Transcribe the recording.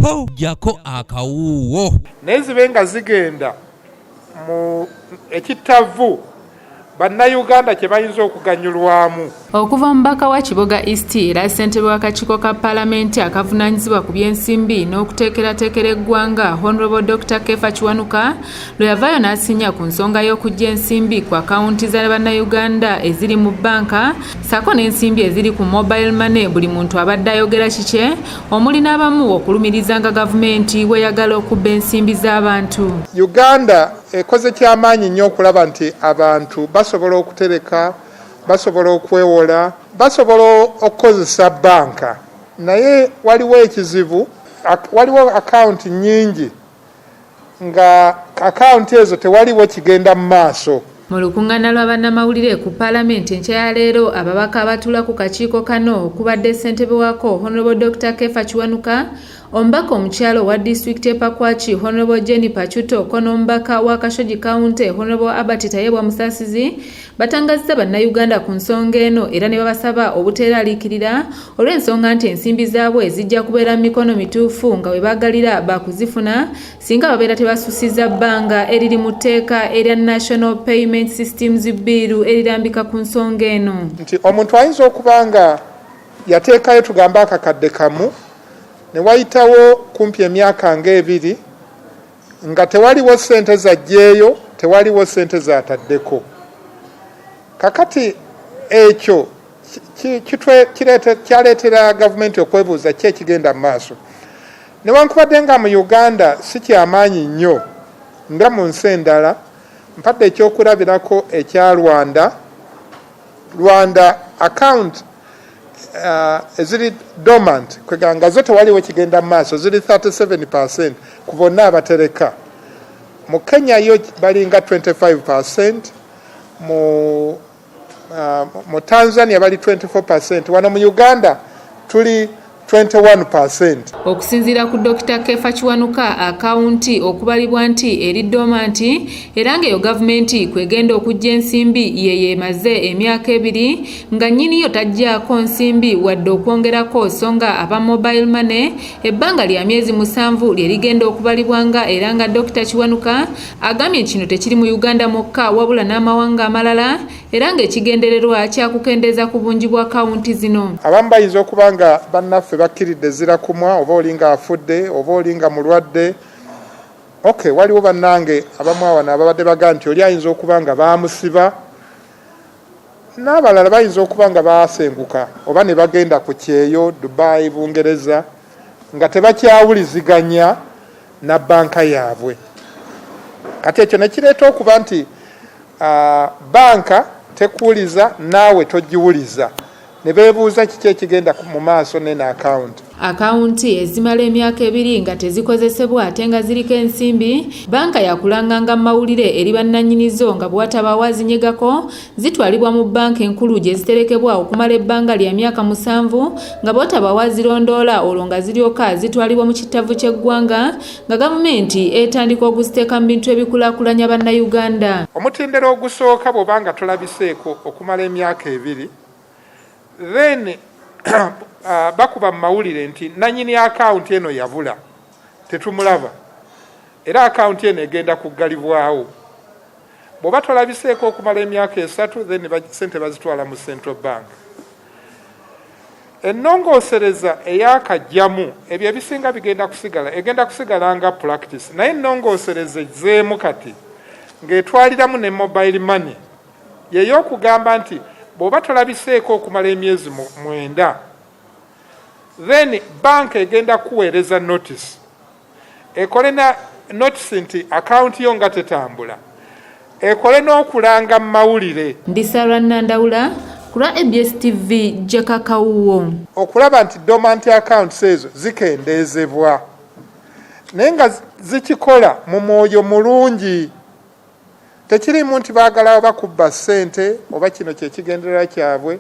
po jako akawuwo nezibenga zigenda mu ekitavu bannayuganda kye bayinza okuganyulwamu. Okuva mubaka wa Kiboga East era ssentebe w'akakiiko ka Paalamenti akavunaanyizibwa ku by'ensimbi n'okuteekerateekera eggwanga Honorable Dr. Kefa Kiwanuka lwe yavaayo n'asinya ku nsonga y'okujja ensimbi ku akawunti za bannayuganda eziri mu bbanka ssaako n'ensimbi eziri ku mobile money. Buli muntu abadde ayogera kikye omuli n'abamu okulumiriza nga gavumenti bw'eyagala okubba ensimbi z'abantu. Uganda ekoze kyamaanyi nnyo okulaba nti abantu basobola okutereka, basobola okwewola, basobola okukozesa banka. Naye waliwo ekizibu, waliwo akawunti nnyingi nga akawunti ezo tewaliwo kigenda mu maaso. Mu lukuŋŋaana lwa bannamawulire ku Paalamenti enkya ya leero ababaka abatuula ku kakiiko kano okubadde ssentebe waako Honorable Dr. Kefa Kiwanuka, omubaka omukyalo wa disitulikiti e Pakwach Honorable Jenny Pachuto ko n'omubaka wa Kashoji County Honorable Albert Tayebwa Musasizi batangazizza bannayuganda ku nsonga eno era ne babasaba obuteeraliikirira olw'ensonga nti ensimbi zaabwe zijja kubeera mu mikono mituufu nga bwe baagalira bakuzifuna singa babeera tebasusiza bbanga eriri mu tteeka erya National Payment Systems Bill erirambika ku nsonga eno. Nti omuntu ayinza okuba nga yateekayo tugamba akakadde kamu ne wayitawo kumpi emyaka ng'ebiri nga tewaliwo ssente zajjeeyo, tewaliwo ssente zataddeko. Kakati ekyo kyaleetera gavumenti okwebuuza ki ekigenda mu maaso. Newankubadde nga mu Uganda si kyamaanyi nnyo nga mu nsi endala, mpadde ekyokulabirako ekya Rwanda account eziri dormant kweganga zo tewaliwo kigenda mu maaso ziri 37% ku bonna abatereka. Mu Kenya yo balinga 25%, mu Tanzania bali 24%, wano mu Uganda tuli 21%. Okusinziira ku Dr. Kefa Kiwanuka, akawunti okubalibwa nti eri dormanti era ng'eyo gavumenti kwegenda okujja ensimbi ye emaze emyaka 2 nga nnyiniyo tajjaako nsimbi wadde okwongerako so nga aba mobile money ebbanga lya myezi 7 lye ligenda okubalibwanga era nga Dr. Kiwanuka agambye kino tekiri mu Uganda mokka wabula n'amawanga amalala era ng'ekigendererwa kyakukendeeza ku bungi bwa akawunti zino. Abamu bayinza okuba nga bannaffe bakkiridde zirakumwa oba olinga afudde oba olinga mulwadde. Okay, waliwo bannange abamu awana ababadde baga nti oli ayinza okuba nga baamusiba, n'abalala bayinza okuba nga baasenguka oba ne bagenda ku kyeyo Dubai, Bungereza nga tebakyawuliziganya na banka yaabwe. Kati ekyo ne kireeta okuba nti banka tekuwuliza naawe togiwuliza, ne beebuuza kiki ekigenda mu maaso n'eno akawunti. Akawunti ezimala emyaka 2 nga tezikozesebwa ate nga ziriko ensimbi, banka yakulanganga mu mawulire eri bannannyinizo nga bw'ataba wazinyegako zitwalibwa mu banka enkulu gye ziterekebwa okumala ebbanga lya myaka 7 nga bw'ataba wazirondoola olwo nga ziryoka zitwalibwa mu kitavu ky'eggwanga nga gavumenti etandika okuziteeka mu bintu ebikulaakulanya bannayuganda. Omutendera ogusooka bw'obanga tolabiseeko okumala emyaka 2 then bakuba mu mawulire nti nannyini akawunti eno yabula, tetumulaba era akawunti eno egenda kuggalibwawo. Bw'oba tolabiseeko okumala emyaka 3 then sente bazitwala mu Central Bank. Ennongoosereza ey'akajjamu ebyo ebisinga egenda kusigala nga practice, naye ennongoosereza ezeemu kati ng'etwaliramu ne mobile money y'ey'okugamba nti bw'oba tolabiseeko okumala emyezi 9 then bank egenda kuweereza notice, ekole na notice nti akawunti yo nga tetambula, ekole n'okulanga mu mawulire. Ndisarwa Nandawula ku lwa ABS TV Jakakawuwo okulaba nti dormant accounts ezo zikendeezebwa naye nga zikikola mu mwoyo mulungi. Tekirimu nti baagala bakubba ssente oba kino kyekigenderera kyabwe.